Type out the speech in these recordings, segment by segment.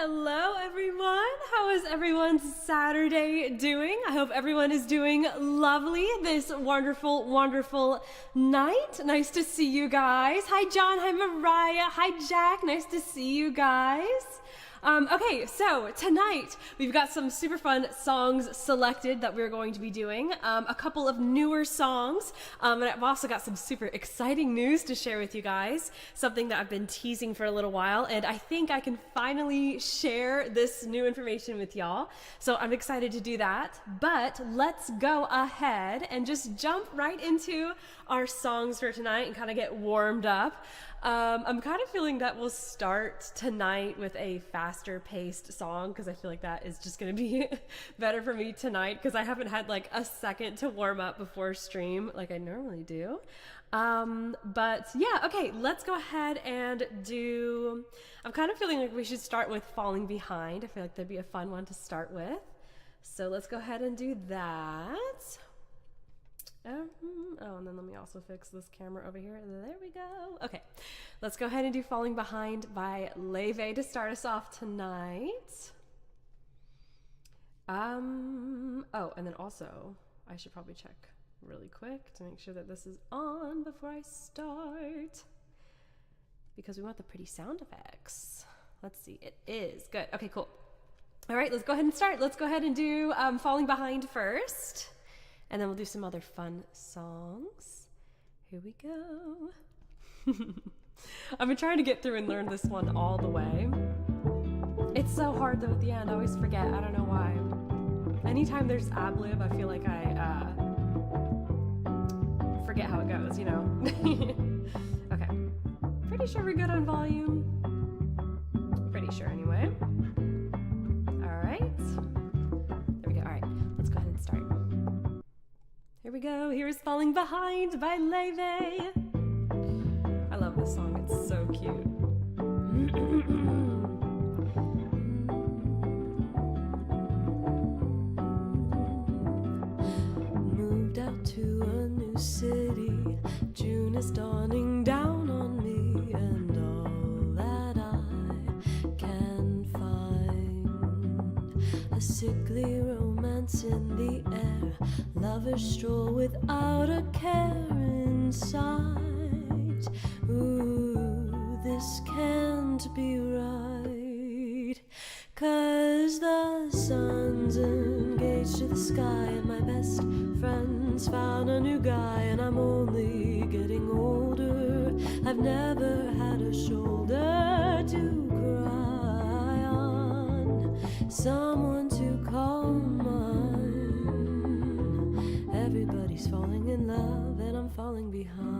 Hello everyone! How is everyone's Saturday doing? I hope everyone is doing lovely this wonderful, wonderful night. Nice to see you guys. Hi John, hi Mariah, hi Jack, nice to see you guys. Okay, so tonight we've got some super fun songs selected that we're going to be doing. A couple of newer songs, and I've also got some super exciting news to share with you guys. Something that I've been teasing for a little while, and I think I can finally share this new information with y'all. So I'm excited to do that. But let's go ahead and just jump right into our songs for tonight and kind of get warmed up. I'm kind of feeling that we'll start tonight with a faster paced song because I feel like that is just going to be better for me tonight because I haven't had like a second to warm up before stream like I normally do. But yeah, okay, let's go ahead and do, I'm kind of feeling like we should start with Falling Behind. I feel like that'd be a fun one to start with. So let's go ahead and do that. Oh, and then let me also fix this camera over here. There we go. Okay, let's go ahead and do Falling Behind by Dayle to start us off tonight. Oh, and then also, I should probably check really quick to make sure that this is on before I start, because we want the pretty sound effects. Let's see, it is. Good. Okay, cool. All right, let's go ahead and start. Let's go ahead and do Falling Behind first. And then we'll do some other fun songs. Here we go. I've been trying to get through and learn this one all the way. It's so hard though at the end. I always forget. I don't know why. Anytime there's ad-lib, I feel like I forget how it goes, you know? Okay. Pretty sure we're good on volume. Pretty sure anyway. All right. There we go. All right. Let's go ahead and start. Here we go. Here's Falling Behind by Dayle. I love this song. It's so cute. Moved out to a new city. June is dawning down on me, and all that I can find, a sickly romance in the air. Lovers stroll without a care in sight. Ooh, this can't be right, 'cause the sun's engaged to the sky, and my best friend's found a new guy, and I'm only getting older. I've never had a shoulder to cry on, someone to call mine. Everybody's falling in love, and I'm falling behind.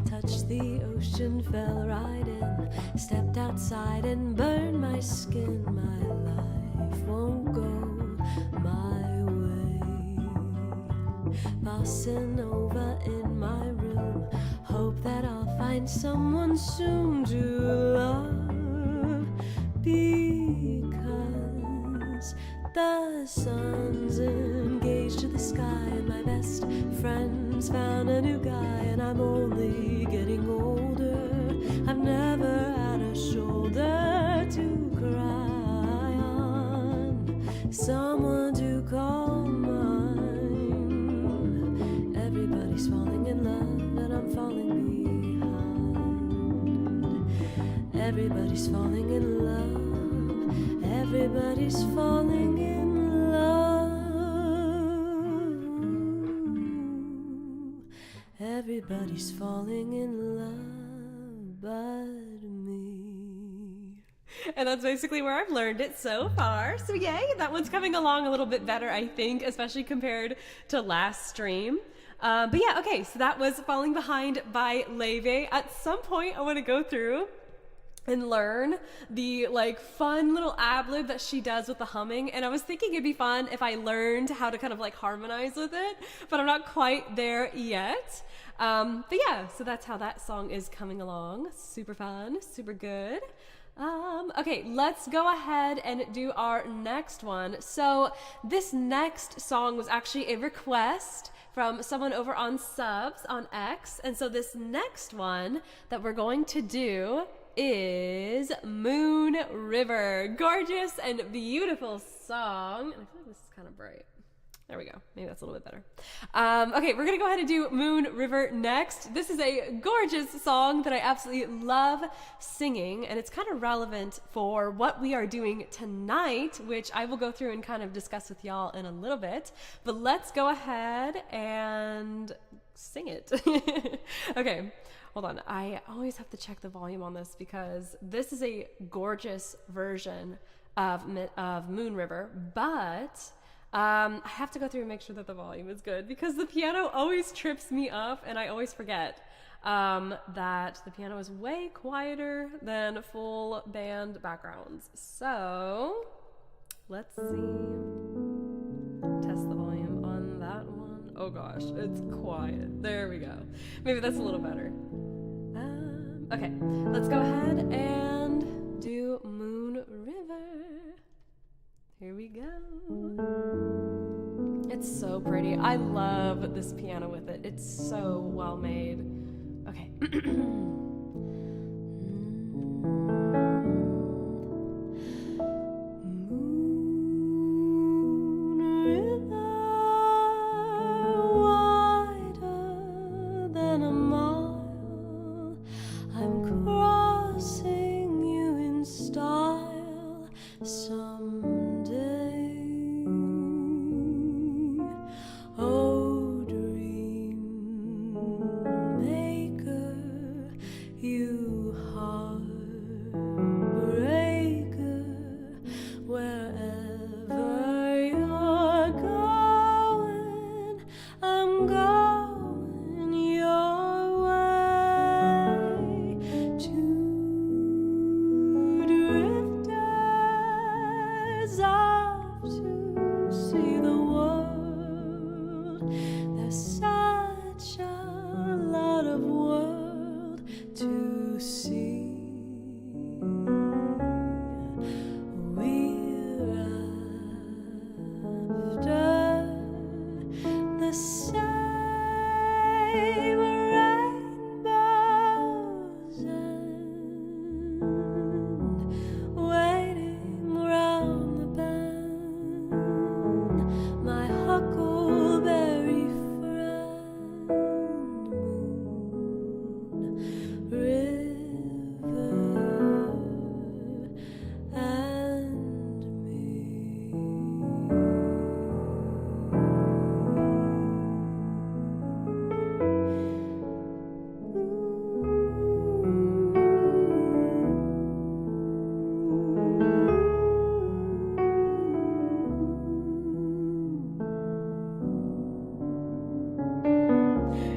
Touched the ocean, fell right in, stepped outside and burned my skin. My life won't go my way. Bossing over in my room, hope that I'll find someone soon to love, because the sun's engaged to the sky, and my best friend's found a new guy, and I'm only getting older. I've never had a shoulder to cry on, someone to call mine. Everybody's falling in love, and I'm falling behind. Everybody's falling in love. Everybody's falling in love. Everybody's falling in love but me. And that's basically where I've learned it so far. So yay, that one's coming along a little bit better, I think, especially compared to last stream. But yeah, okay, so that was Falling Behind by Dayle. At some point, I want to go through and learn the like fun little ad-lib that she does with the humming, and I was thinking it'd be fun if I learned how to kind of like harmonize with it, but I'm not quite there yet. But yeah, so that's how that song is coming along. Super fun, super good. Okay, let's go ahead and do our next one. So this next song was actually a request from someone over on Subs on X. And so this next one that we're going to do is Moon River. Gorgeous and beautiful song. And I feel like this is kind of bright. There we go. Maybe that's a little bit better. Okay, we're going to go ahead and do Moon River next. This is a gorgeous song that I absolutely love singing, and it's kind of relevant for what we are doing tonight, which I will go through and kind of discuss with y'all in a little bit. But let's go ahead and sing it. Okay, hold on. I always have to check the volume on this because this is a gorgeous version of Moon River, but I have to go through and make sure that the volume is good because the piano always trips me up and I always forget that the piano is way quieter than full band backgrounds. So let's see. Test the volume on that one. Oh gosh, it's quiet. There we go. Maybe that's a little better. Okay, let's go ahead and do Moon River. Here we go. It's so pretty. I love this piano with it. It's so well made. Okay. Moon River, wider than a mile. I'm crossing you in style. Oh, dream maker, you heartbreaker, wherever you're going, I'm going your way. Two drifters off to see the world. There's such a lot of world to see. We're after the same rainbows and waiting round the bend. My huckleberry friend, Moon River and me.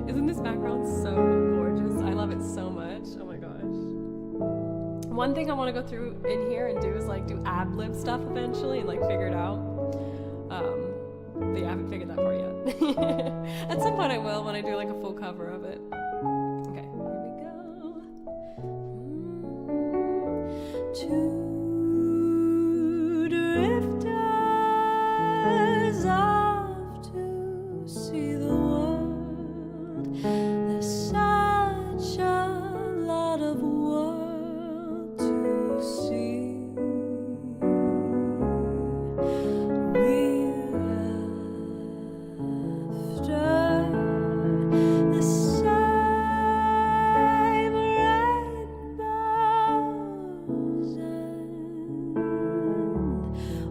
Isn't this background so gorgeous? I love it so much. Oh my gosh. One thing I want to go through in here and do is like do ad-lib stuff eventually and like figure it out. But yeah, I haven't figured that part yet. At some point I will when I do like a full cover of it. Okay, here we go. Two drifters off to see the world. There's such a lot of world to see. We're after the same rainbows and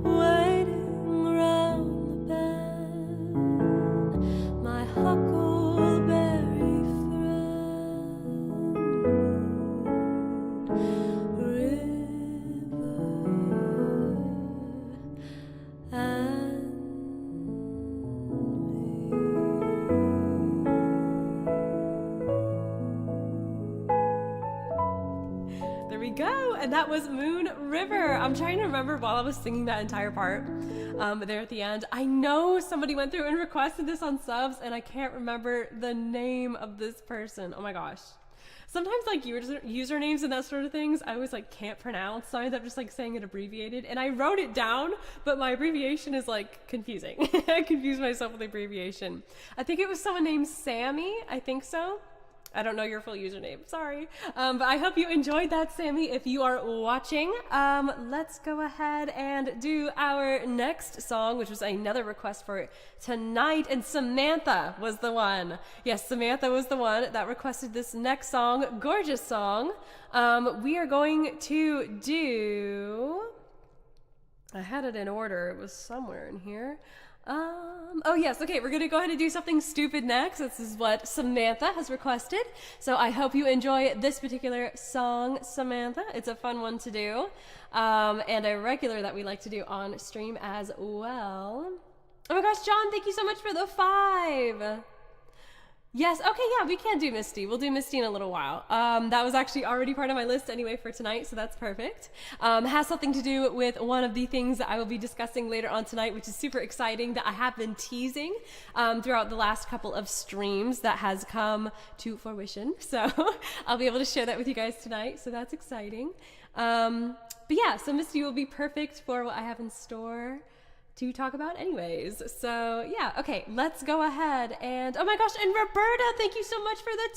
waiting round the bend. My huckleberry friend, River and me. There we go, and that was Moon River. I'm trying to remember while I was singing that entire part there at the end. I know somebody went through and requested this on Subs, and I can't remember the name of this person. Oh my gosh. Sometimes like usernames and that sort of things, I always like can't pronounce, so I end up just like saying it abbreviated. And I wrote it down, but my abbreviation is like confusing. I confused myself with the abbreviation. I think it was someone named Sammy. I think so. I don't know your full username, sorry. But I hope you enjoyed that, Sammy, if you are watching. Let's go ahead and do our next song, which was another request for tonight. And Samantha was the one. Yes, Samantha was the one that requested this next song, gorgeous song. We are going to do... I had it in order. It was somewhere in here. Oh yes, okay, we're gonna go ahead and do something stupid next. This is what Samantha has requested. So I hope you enjoy this particular song, Samantha. It's a fun one to do. And a regular that we like to do on stream as well. Oh my gosh, John, thank you so much for the 5. Yes, okay, yeah, we can do Misty. We'll do Misty in a little while. That was actually already part of my list anyway for tonight, so that's perfect. Has something to do with one of the things that I will be discussing later on tonight, which is super exciting, that I have been teasing throughout the last couple of streams that has come to fruition. So I'll be able to share that with you guys tonight, so that's exciting. But yeah, so Misty will be perfect for what I have in store to talk about anyways. So yeah, okay, let's go ahead and oh my gosh, and Roberta, thank you so much for the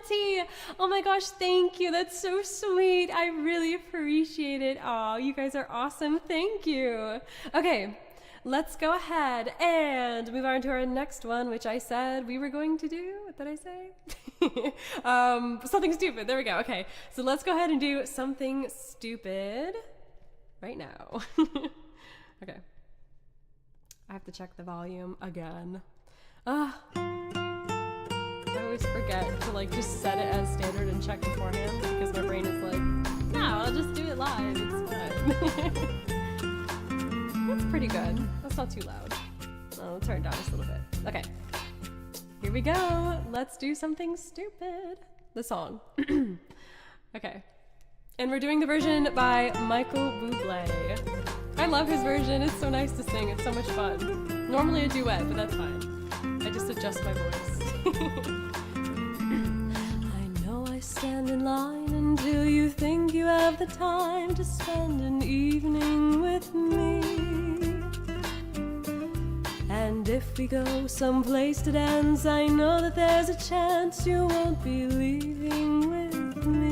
20. Oh my gosh, thank you, that's so sweet. I really appreciate it. Oh, you guys are awesome, thank you. Okay, let's go ahead and move on to our next one, which I said we were going to do. What did I say? Something stupid. There we go. Okay, so let's go ahead and do something stupid right now. Okay, I have to check the volume again. I always forget to like just set it as standard and check beforehand because my brain is like, no, I'll just do it live. It's fine. That's pretty good. That's not too loud. I'll turn it down just a little bit. Okay. Here we go. Let's do something stupid. The song. Okay. And we're doing the version by Michael Bublé. I love his version. It's so nice to sing. It's so much fun. Normally a duet, but that's fine. I just adjust my voice. I know I stand in line until you think you have the time to spend an evening with me. And if we go someplace to dance, I know that there's a chance you won't be leaving with me.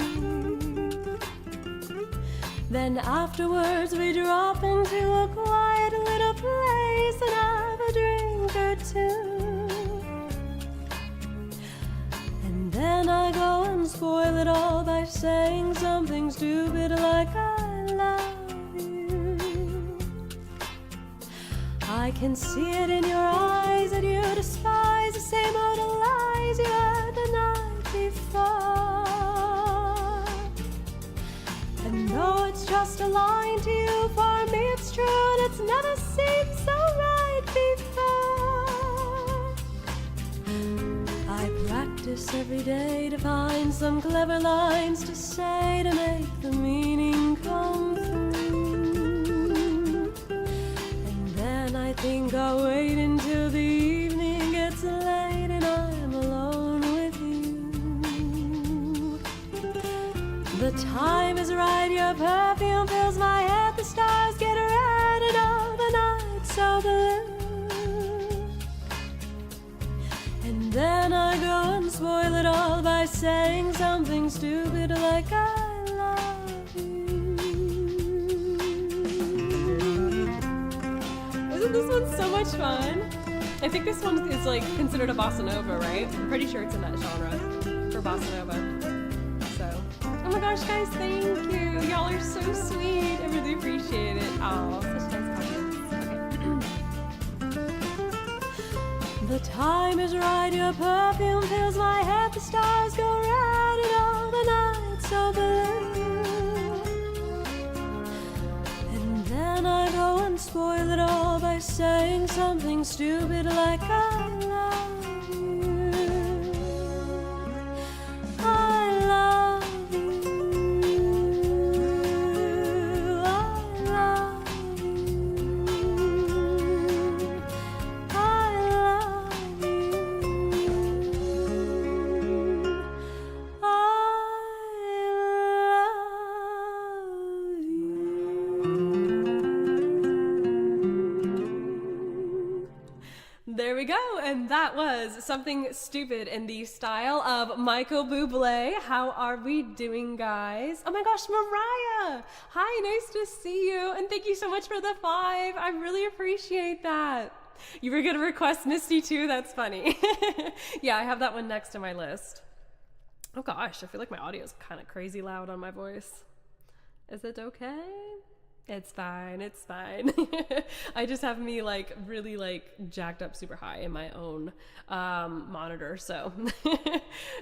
Then afterwards we drop into a quiet little place and have a drink or two. And then I go and spoil it all by saying something stupid like I love you. I can see it in your eyes that you despise the same old lies you heard the night before. And though it's just a line to you, for me it's true and it's never seemed so right before. I practice every day to find some clever lines to say to make the meaning come through. And then I think I'll wait until the evening gets late and I'm alone with you. The time is right, your perfume fills my head, the stars get red and all the night so blue. And then I go and spoil it all by saying something stupid like I love you. Isn't this one so much fun? I think this one is like considered a bossa nova, right? I'm pretty sure it's in that genre for bossa nova. Oh my gosh, guys, thank you. Y'all are so sweet. I really appreciate it. Oh, such nice comments. Okay. The time is right, your perfume fills my head, the stars go red and all the night so blue. And then I go and spoil it all by saying something stupid like I love you. I love we go. And that was Something Stupid in the style of Michael Bublé. How are we doing, guys? Oh my gosh, Mariah. Hi, nice to see you. And thank you so much for the 5. I really appreciate that. You were going to request Misty too? That's funny. Yeah, I have that one next to my list. Oh gosh, I feel like my audio is kind of crazy loud on my voice. Is it okay? It's fine. It's fine. I just have me like really like jacked up super high in my own monitor. So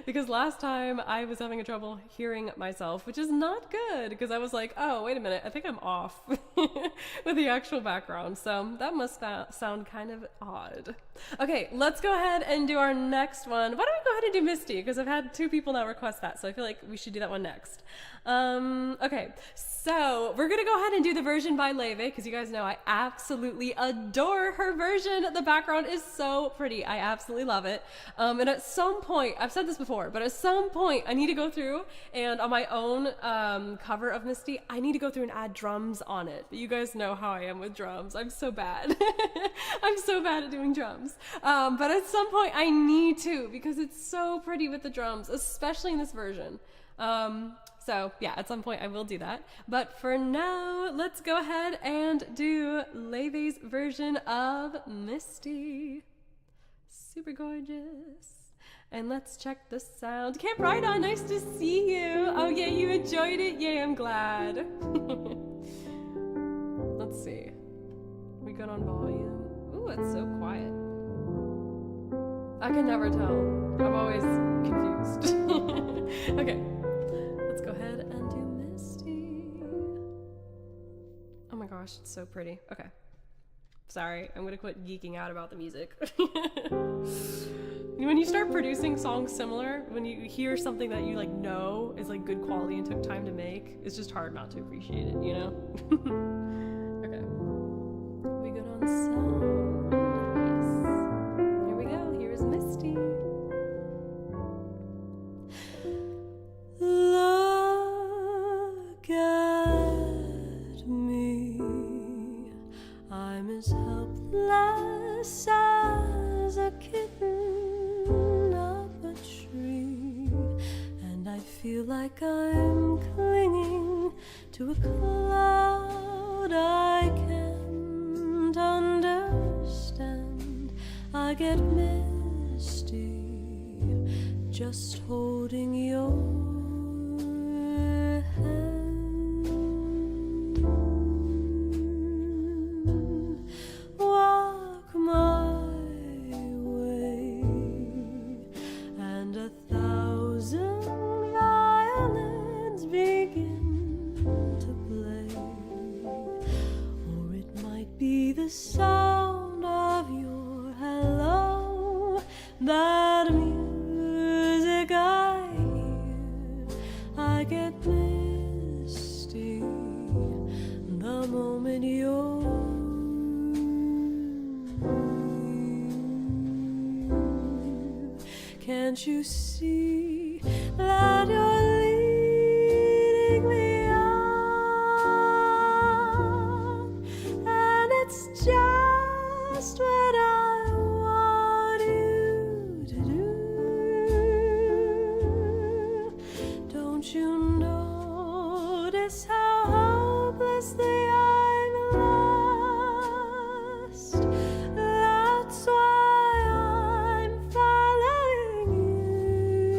because last time I was having trouble hearing myself, which is not good because I was like, oh, wait a minute. I think I'm off with the actual background. So that must sound kind of odd. Okay, let's go ahead and do our next one. Why don't we go ahead and do Misty? Because I've had 2 people now request that. So I feel like we should do that one next. Okay, so we're going to go ahead and do the version by Leve because you guys know I absolutely adore her version. The background is so pretty. I absolutely love it. And at some point, I've said this before, but at some point I need to go through and on my own cover of Misty, I need to go through and add drums on it. You guys know how I am with drums. I'm so bad. I'm so bad at doing drums. But at some point I need to because it's so pretty with the drums, especially in this version. So yeah, at some point I will do that. But for now, let's go ahead and do Leve's version of Misty. Super gorgeous. And let's check the sound. Camp Ride-On, nice to see you. Oh yeah, you enjoyed it? Yay, I'm glad. Let's see. We good on volume? Ooh, it's so quiet. I can never tell. I'm always confused. Okay. Let's go ahead and do Misty. Oh my gosh, it's so pretty. Okay. Sorry, I'm gonna quit geeking out about the music. When you start producing songs similar, when you hear something that you like know is like good quality and took time to make, it's just hard not to appreciate it, you know? Okay. We good on sound? Yes. Here we go. Here's Misty. Look at me, I'm as helpless as a kitten up a tree, and I feel like I'm clinging to a cloud I can't understand. I get misty just holding your walk my way, and 1,000 violins begin to play, or it might be the sound of your hello, that music I hear. I get misty the moment you're here. Can't you see that you're leading me on? And it's just what I want you to do. Don't you notice how hopelessly I'm lost? That's why I'm following you,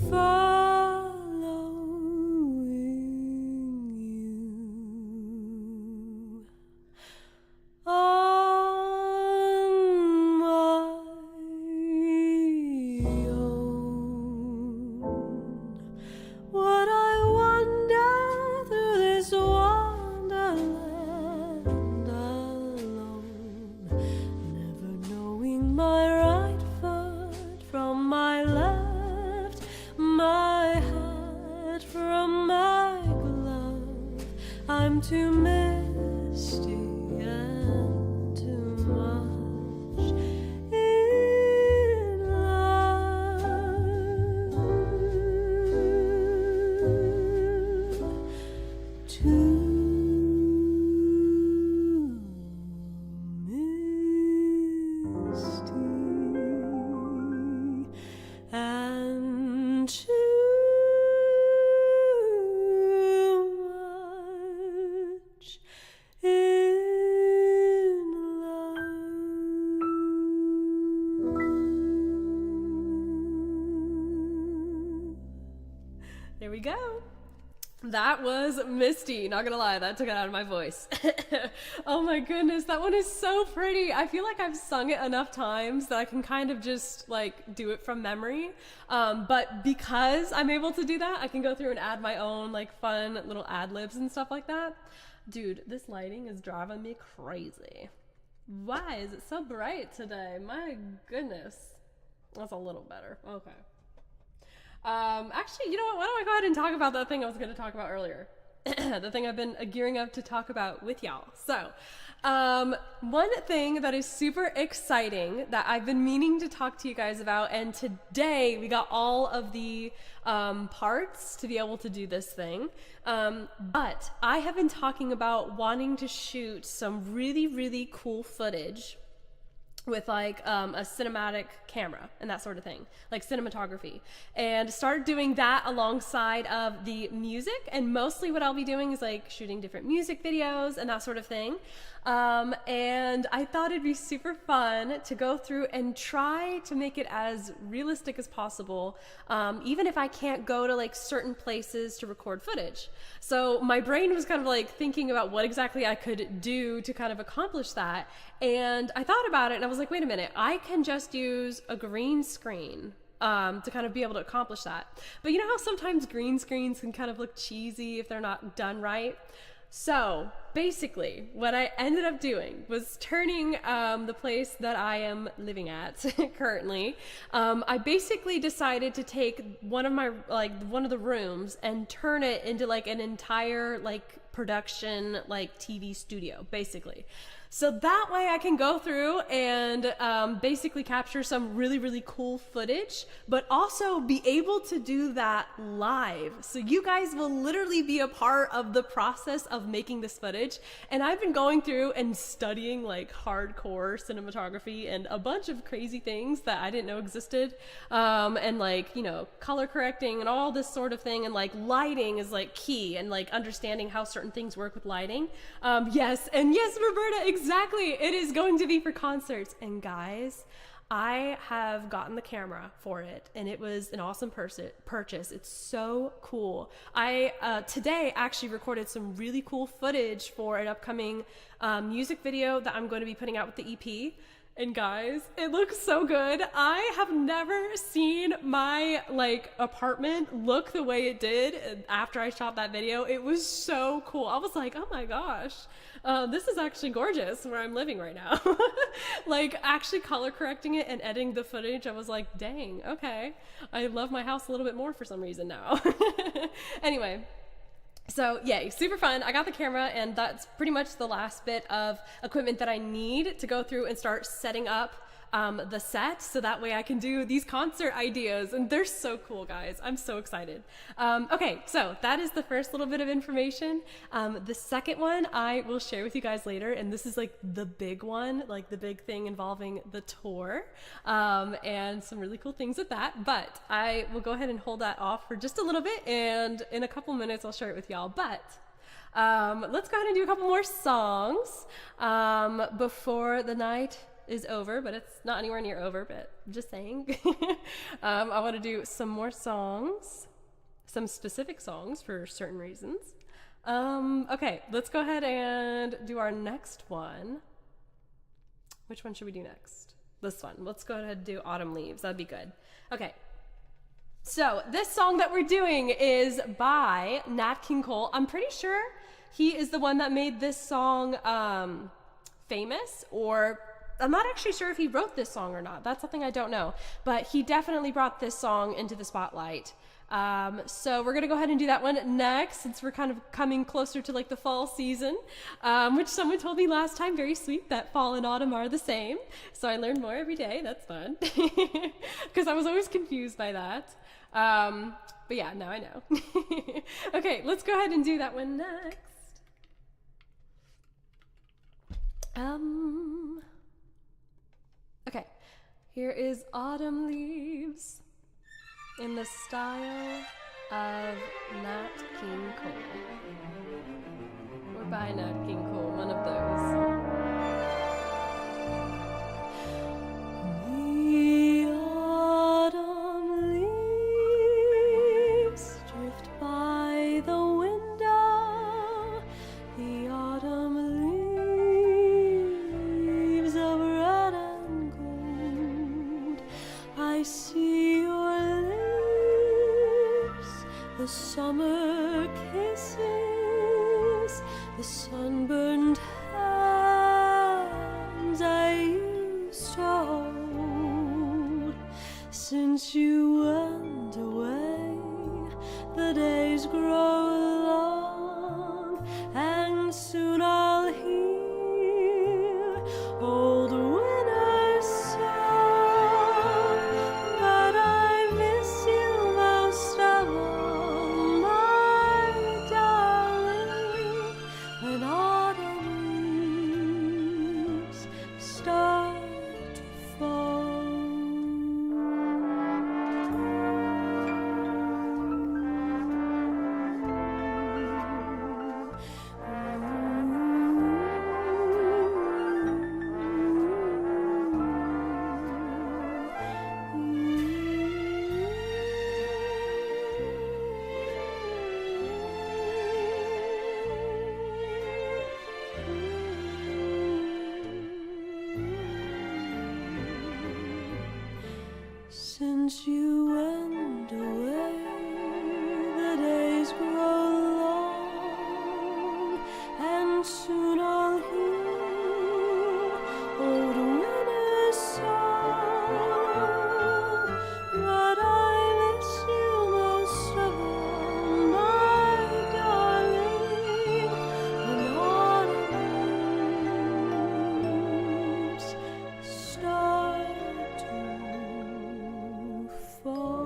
following you on my own. Would I wander through this wonderland alone, never knowing my right foot from my left, my hat from my glove? I'm too misty and too much in love to Here we go. That was Misty. Not gonna lie, that took it out of my voice. Oh my goodness, that one is so pretty. I feel like I've sung it enough times that I can kind of just like do it from memory. But because I'm able to do that, I can go through and add my own like fun little ad libs and stuff like that. Dude, this lighting is driving me crazy. Why is it so bright today? My goodness. That's a little better. Okay. Actually, you know what? Why don't I go ahead and talk about that thing I was going to talk about earlier? The thing I've been gearing up to talk about with y'all. So, one thing that is super exciting that I've been meaning to talk to you guys about, and today we got all of the parts to be able to do this thing. But I have been talking about wanting to shoot some really, really cool footage with like a cinematic camera and that sort of thing, like cinematography, and start doing that alongside of the music. And mostly what I'll be doing is like shooting different music videos and that sort of thing. And I thought it'd be super fun to go through and try to make it as realistic as possible, even if I can't go to like certain places to record footage. So my brain was kind of like thinking about what exactly I could do to kind of accomplish that. And I thought about it and I was like, wait a minute, I can just use a green screen to kind of be able to accomplish that. But you know how sometimes green screens can kind of look cheesy if they're not done right? So basically what I ended up doing was turning the place that I am living at currently. I basically decided to take one of the rooms and turn it into like an entire like production like TV studio basically. So that way I can go through and basically capture some really, really cool footage, but also be able to do that live. So you guys will literally be a part of the process of making this footage. And I've been going through and studying like hardcore cinematography and a bunch of crazy things that I didn't know existed. And like, you know, color correcting and all this sort of thing. And like lighting is like key, and like understanding how certain things work with lighting. Yes, Roberta, exactly. It is going to be for concerts. And guys, I have gotten the camera for it, and it was an awesome purchase. It's so cool. I today actually recorded some really cool footage for an upcoming music video that I'm going to be putting out with the EP. And guys, it looks so good. I have never seen my like apartment look the way it did after I shot that video. It was so cool. I was like, oh my gosh, this is actually gorgeous where I'm living right now. Like actually color correcting it and editing the footage, I was like, dang, okay. I love my house a little bit more for some reason now. Anyway. So yay, super fun. I got the camera, and that's pretty much the last bit of equipment that I need to go through and start setting up the set, so that way I can do these concert ideas, and they're so cool, guys. I'm so excited. Okay, so that is the first little bit of information. The second one I will share with you guys later, and this is like the big one, like the big thing involving the tour, and some really cool things with that. But I will go ahead and hold that off for just a little bit, and in a couple minutes I'll share it with y'all. But let's go ahead and do a couple more songs before the night is over, but it's not anywhere near over, but just saying. I want to do some more songs, some specific songs for certain reasons. Okay, let's go ahead and do our next one. Which one should we do next? This one. Let's go ahead and do Autumn Leaves. That'd be good. Okay. So this song that we're doing is by Nat King Cole. I'm pretty sure he is the one that made this song famous, or I'm not actually sure if he wrote this song or not. That's something I don't know. But he definitely brought this song into the spotlight. So we're going to go ahead and do that one next, since we're kind of coming closer to like the fall season, which someone told me last time, very sweet, that fall and autumn are the same. So I learned more every day. That's fun. Because I was always confused by that. But yeah, now I know. Okay, let's go ahead and do that one next. Okay, here is Autumn Leaves in the style of Nat King Cole. Or by Nat King Cole, one of those. The autumn leaves drift the summer kisses, the sunburned hands I used to hold. Since you went away, the days grow long, and soon I'll hear old winter's song. But I miss you most of all, my darling, when autumn leaves start to fall. Since you went away, the days grow long, and soon I'll hear old winter's song. But I miss you most of all, my darling, when autumn leaves start to fall.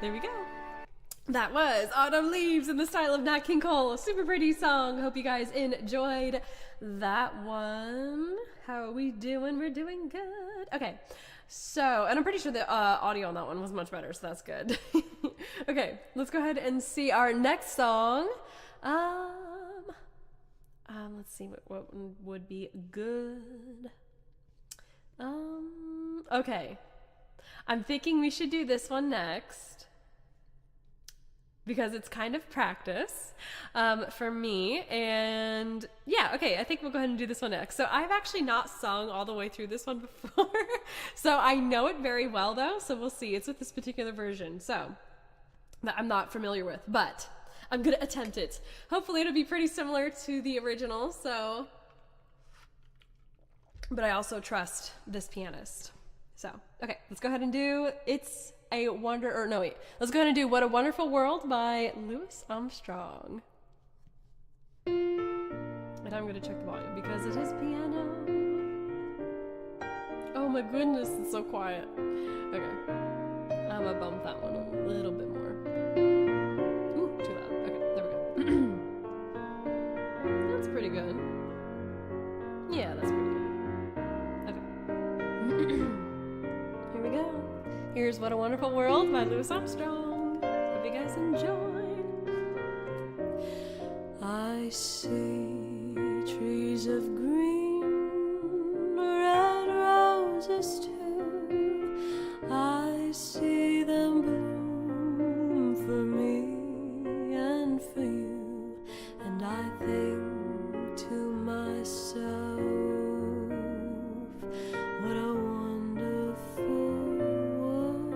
There we go. That was Autumn Leaves in the style of Nat King Cole. Super pretty song. Hope you guys enjoyed that one. How are we doing? We're doing good. Okay. So, and I'm pretty sure the audio on that one was much better, so that's good. Okay, let's go ahead and see our next song. Let's see what would be good. Okay. I'm thinking we should do this one next, because it's kind of practice for me. And yeah, okay, I think we'll go ahead and do this one next. So I've actually not sung all the way through this one before. So I know it very well though, so we'll see. It's with this particular version, so that I'm not familiar with, but I'm gonna attempt it. Hopefully it'll be pretty similar to the original, so. But I also trust this pianist. So, okay, let's go ahead and do Let's go ahead and do What a Wonderful World by Louis Armstrong. And I'm gonna check the volume because it is piano. Oh my goodness, it's so quiet. Okay, I'm gonna bump that one a little bit more. Ooh, too loud. Okay, there we go. That's pretty good. Yeah, that's pretty good. Okay. Here we go. Here's What a Wonderful World by Louis Armstrong. Hope you guys enjoy. I see trees of green, red roses too. I see them bloom for me and for you. And I think to myself, what a wonderful world.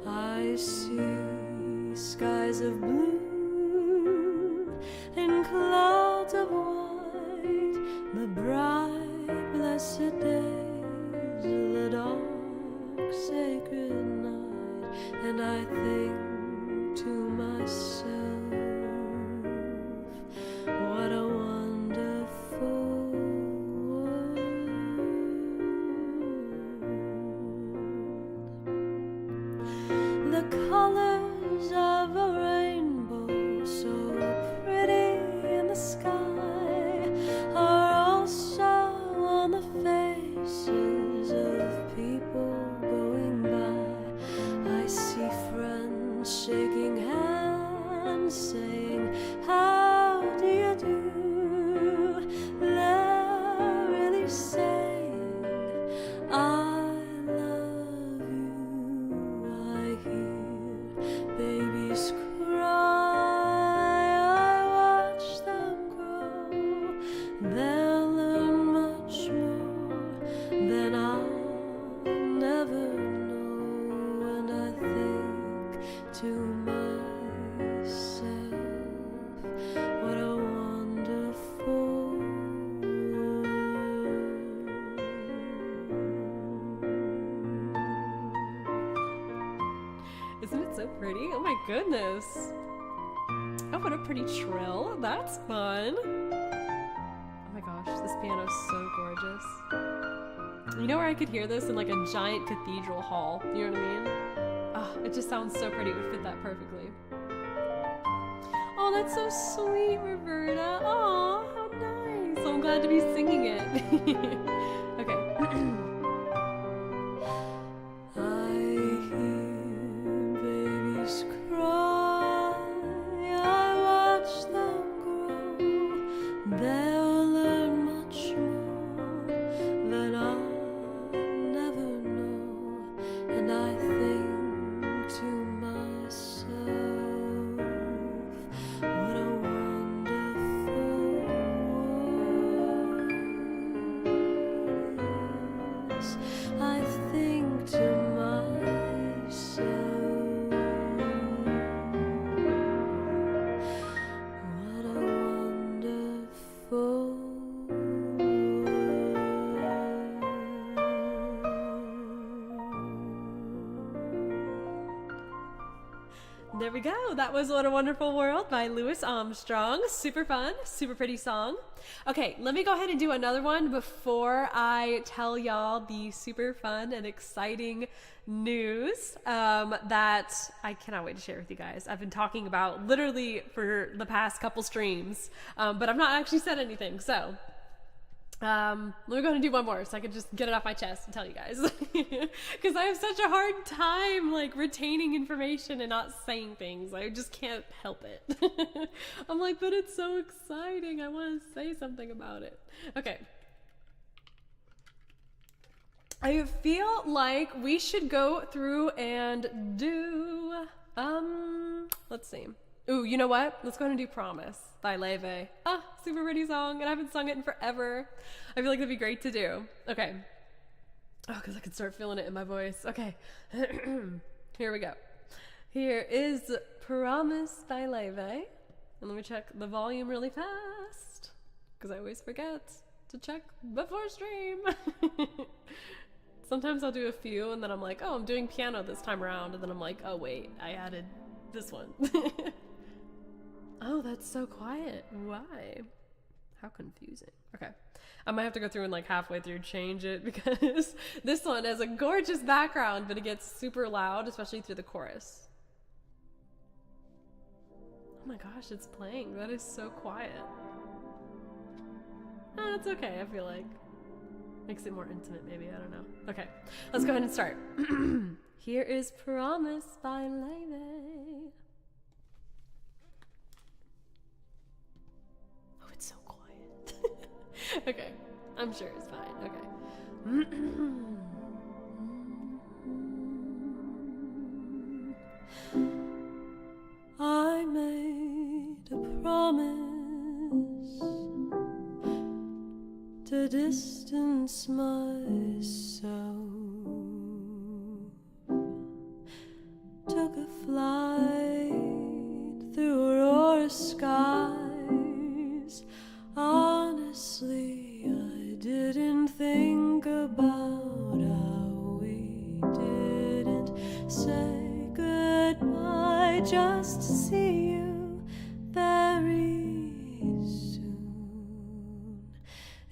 I see skies of blue and clouds of white, the bright blessed days, the dark sacred night. And I think to myself, what a wonderful world. The colors of a rainbow, so pretty in the sky, are also on the faces of people going by. I see friends shaking hands to myself, what a wonderful world. Isn't it so pretty? Oh my goodness. Oh, what a pretty trill. That's fun. Oh my gosh, this piano is so gorgeous. You know where I could hear this? In like a giant cathedral hall. You know what I mean? Oh, it just sounds so pretty. It would fit that perfectly. Oh, that's so sweet, Roberta. Oh, how nice. So I'm glad to be singing it. Okay. There we go. That was What a Wonderful World by Louis Armstrong. Super fun, super pretty song. Okay, let me go ahead and do another one before I tell y'all the super fun and exciting news that I cannot wait to share with you guys. I've been talking about literally for the past couple streams, but I've not actually said anything. So let me go ahead and do one more so I can just get it off my chest and tell you guys. Because I have such a hard time like retaining information and not saying things. I just can't help it. I'm like, but it's so exciting. I want to say something about it. Okay. I feel like we should go through and do, let's see. Ooh, you know what? Let's go ahead and do Promise by Dayle. Ah, super pretty song, and I haven't sung it in forever. I feel like that'd be great to do. Okay. Oh, because I could start feeling it in my voice. Okay. Here we go. Here is Promise by Dayle. And let me check the volume really fast, because I always forget to check before stream. Sometimes I'll do a few, and then I'm like, oh, I'm doing piano this time around. And then I'm like, oh, wait, I added this one. Oh, that's so quiet. Why? How confusing. Okay. I might have to go through and like halfway through change it, because this one has a gorgeous background, but it gets super loud, especially through the chorus. Oh my gosh, it's playing. That is so quiet. Oh, it's okay, I feel like. Makes it more intimate, maybe. I don't know. Okay, let's go ahead and start. Here is Promise by Dayle. Oh, it's so quiet. Okay, I'm sure it's fine. Okay. I made a promise to distance myself. Took a flight through aurora skies. Honestly, I didn't think about how we didn't say goodbye, just to see you very soon.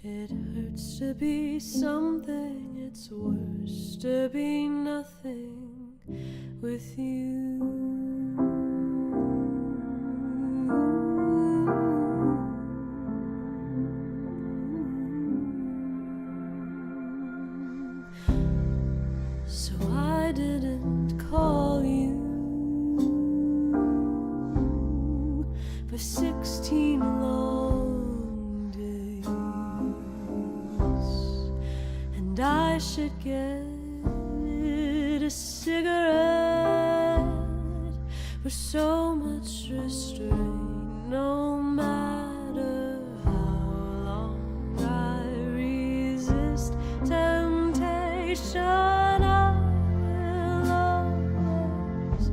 It hurts to be something, it's worse to be nothing with you. So I didn't call you for 16 long days, and I should get a cigarette with so much restraint, no matter how long I resist temptation. I will always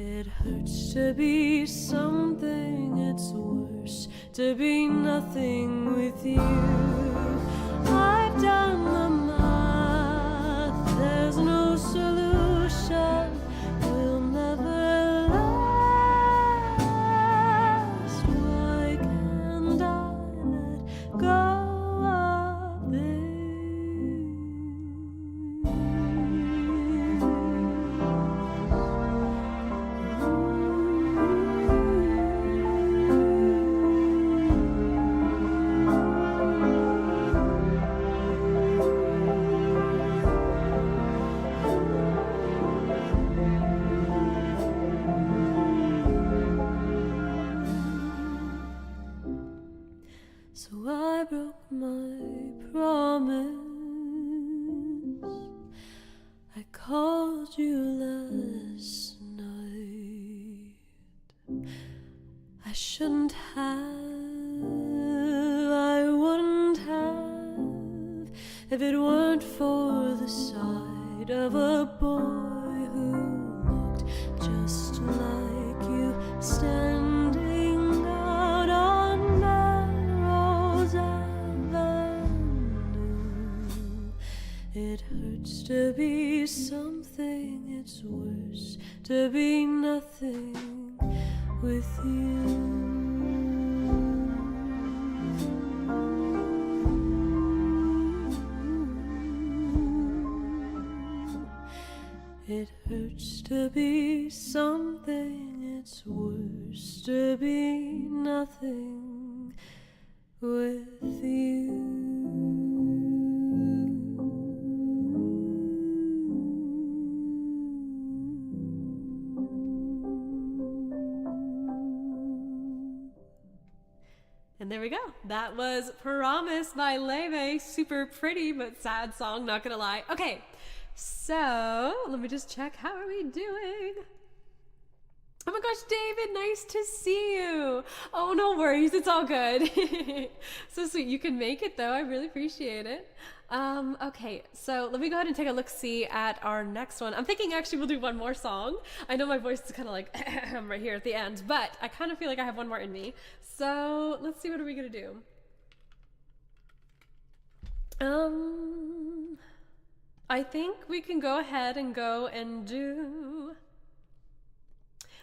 It hurts to be something, it's worse to be nothing with you. I've done the math, there's no solution, we'll never last. Why can't I let go of this? So I broke my promise. I called you last night. I shouldn't have, I wouldn't have, if it weren't for the sight of a boy who looked just like you, standing out on Melrose Avenue. It hurts to be something, it's worse to be nothing with you. It hurts to be something, it's worse to be nothing with you. And there we go. That was Promise by Leve. Super pretty but sad song, not gonna lie. Okay, so let me just check. How are we doing? Oh my gosh, David, nice to see you. Oh, no worries, it's all good. So sweet. You can make it though. I really appreciate it. Okay, so let me go ahead and take a look-see at our next one. I'm thinking actually we'll do one more song. I know my voice is kind of like right here at the end, but I kind of feel like I have one more in me. So let's see, what are we gonna do? I think we can go ahead and do...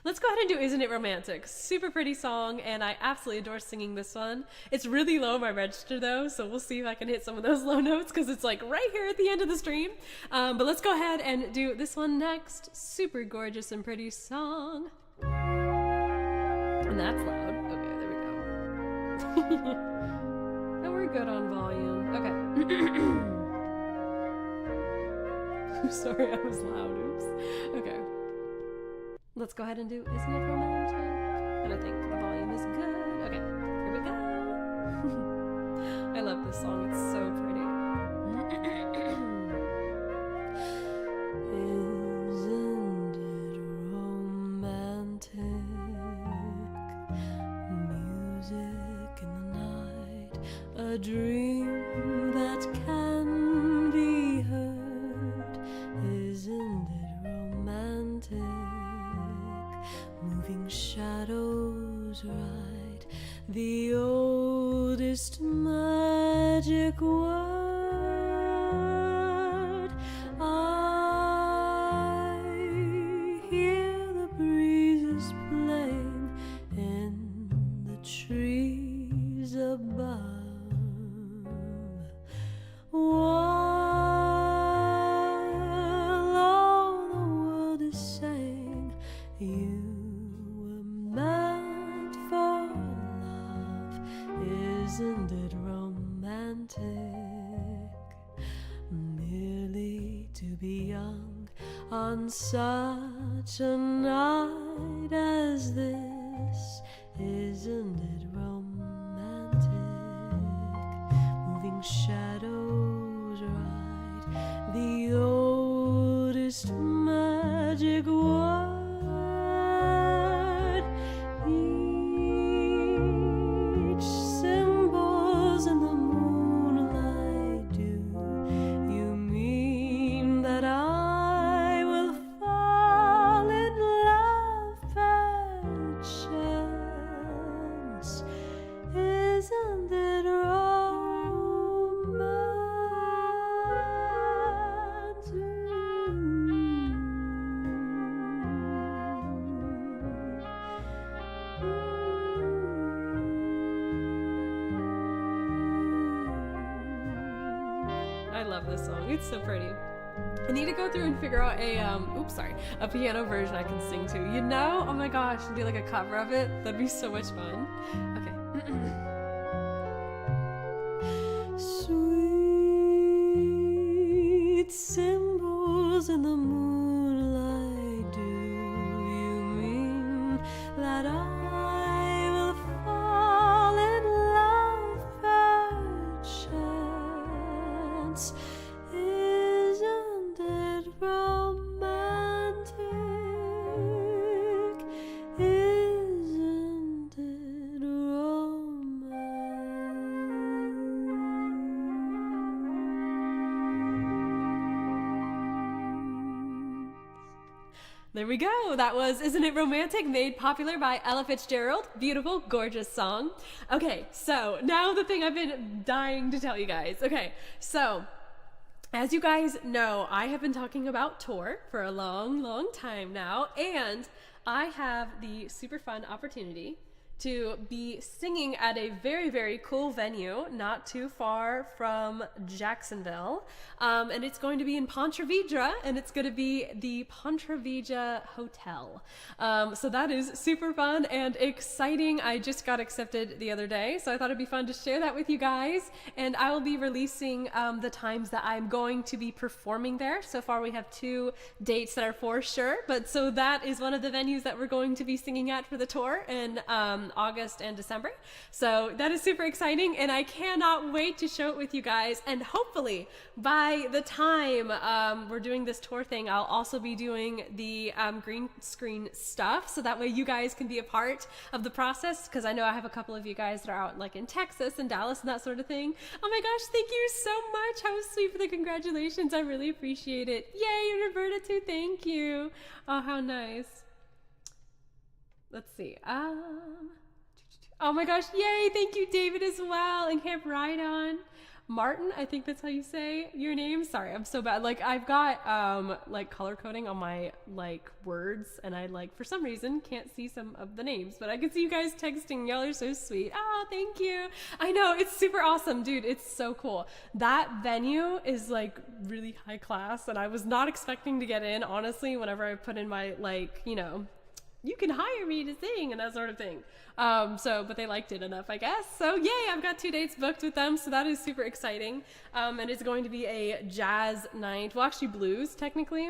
Let's go ahead and do Isn't It Romantic? Super pretty song, and I absolutely adore singing this one. It's really low in my register though, so we'll see if I can hit some of those low notes because it's like right here at the end of the stream. But let's go ahead and do this one next. Super gorgeous and pretty song. And that's loud. Okay, there we go. And we're good on volume. Okay. Sorry, I was loud. Oops. Okay. Let's go ahead and do Isn't It Romantic? And I think the volume is good. Okay, here we go. I love this song, it's so pretty. Isn't it romantic? Music in the night, a dream that can be heard. Isn't it romantic? Moving shadows right, the oldest magic word. I hear the breezes playing in the trees above, while all the world is saying you meant for love. Isn't it romantic? Merely to be young on such a night as this. Isn't it romantic? Moving shadows right, the oldest magic word. love this song. It's so pretty. I need to go through and figure out a piano version I can sing to. You know? Oh my gosh, and do like a cover of it. That'd be so much fun. Okay. Sweet symbols in the moonlight, do you mean that I will fall in love perchance? Isn't it romantic? Isn't it There we go. That was Isn't It Romantic, made popular by Ella Fitzgerald. Beautiful, gorgeous song. Okay, so now the thing I've been dying to tell you guys. Okay, so as you guys know, I have been talking about tour for a long time now, and I have the super fun opportunity to be singing at a very cool venue not too far from Jacksonville, and it's going to be in Ponte Vedra, and it's going to be the Ponte Vedra Hotel. So that is super fun and exciting. I just got accepted the other day, so I thought it'd be fun to share that with you guys, and I will be releasing the times that I'm going to be performing there. So far we have 2 dates that are for sure, but so that is one of the venues that we're going to be singing at for the tour in August and December. So that is super exciting, and I cannot wait to show it with you guys. And hopefully by the time we're doing this tour thing, I'll also be doing the green screen stuff, so that way you guys can be a part of the process, because I know I have a couple of you guys that are out like in Texas and Dallas and that sort of thing. Oh my gosh, thank you so much. How sweet for the congratulations. I really appreciate it. Yay, and Roberta too, thank you. Oh, how nice. Let's see. Oh my gosh, yay, thank you, David, as well, and Camp Ride On. Martin, I think that's how you say your name. Sorry, I'm so bad. Like, I've got like color coding on my like words, and I like for some reason can't see some of the names, but I can see you guys texting. Y'all are so sweet. Oh, thank you. I know, it's super awesome, dude. It's so cool. That venue is like really high class, and I was not expecting to get in, honestly, whenever I put in my, like, you know, you can hire me to sing and that sort of thing. But they liked it enough, I guess. So yay, I've got 2 dates booked with them, so that is super exciting. And it's going to be a jazz night. Well, actually blues, technically.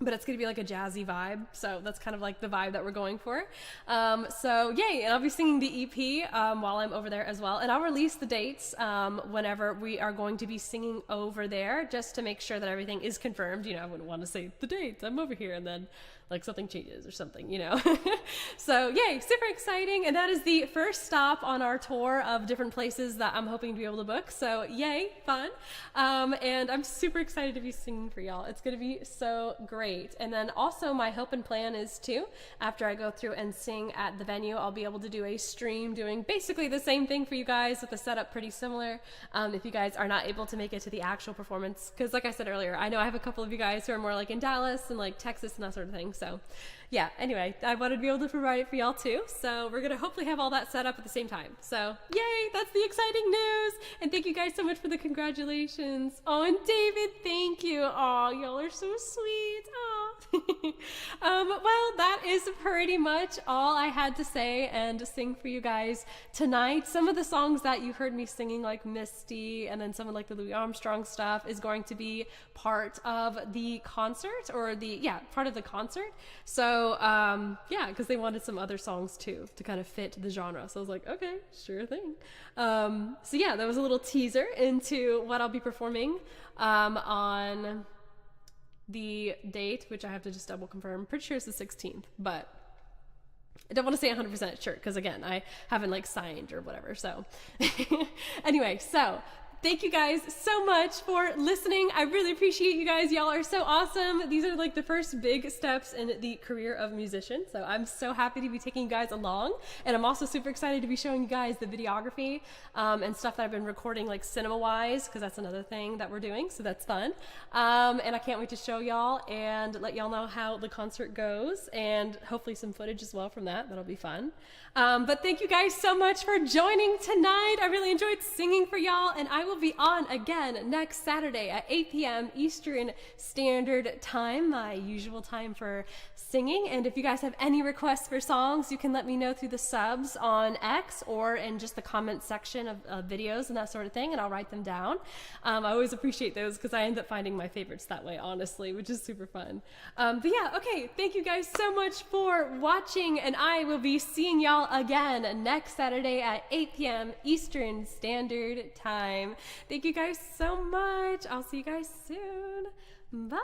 But it's going to be like a jazzy vibe. So that's kind of like the vibe that we're going for. So yay, and I'll be singing the EP while I'm over there as well. And I'll release the dates whenever we are going to be singing over there, just to make sure that everything is confirmed. You know, I wouldn't want to say the dates, I'm over here, and then like something changes or something, you know. So yay, super exciting. And that is the first stop on our tour of different places that I'm hoping to be able to book. So yay, fun. And I'm super excited to be singing for y'all. It's going to be so great. And then also my hope and plan is too, after I go through and sing at the venue, I'll be able to do a stream doing basically the same thing for you guys, with the setup pretty similar. If you guys are not able to make it to the actual performance, because like I said earlier, I know I have a couple of you guys who are more like in Dallas and like Texas and that sort of thing. So yeah, anyway, I wanted to be able to provide it for y'all too. So we're going to hopefully have all that set up at the same time. So yay, that's the exciting news. And thank you guys so much for the congratulations. Oh, and David, thank you. Oh, y'all are so sweet. Oh. Well, that is pretty much all I had to say and sing for you guys tonight. Some of the songs that you heard me singing, like Misty, and then some of like the Louis Armstrong stuff, is going to be part of the concert, or part of the concert. So yeah, because they wanted some other songs too to kind of fit the genre. So I was like, okay, sure thing. So yeah, that was a little teaser into what I'll be performing on the date, which I have to just double confirm. Pretty sure it's the 16th, but I don't want to say 100% sure, because again, I haven't like signed or whatever. So anyway, so thank you guys so much for listening. I really appreciate you guys. Y'all are so awesome. These are like the first big steps in the career of musician. So I'm so happy to be taking you guys along. And I'm also super excited to be showing you guys the videography and stuff that I've been recording, like cinema-wise, because that's another thing that we're doing. So that's fun. And I can't wait to show y'all and let y'all know how the concert goes, and hopefully some footage as well from that. That'll be fun. But thank you guys so much for joining tonight. I really enjoyed singing for y'all, and I will will be on again next Saturday at 8 p.m. Eastern Standard Time, my usual time for singing. And if you guys have any requests for songs, you can let me know through the subs on X or in just the comment section of videos and that sort of thing, and I'll write them down. I always appreciate those because I end up finding my favorites that way, honestly, which is super fun. But yeah, okay, thank you guys so much for watching, and I will be seeing y'all again next Saturday at 8 p.m. Eastern Standard Time. Thank you guys so much. I'll see you guys soon. Bye.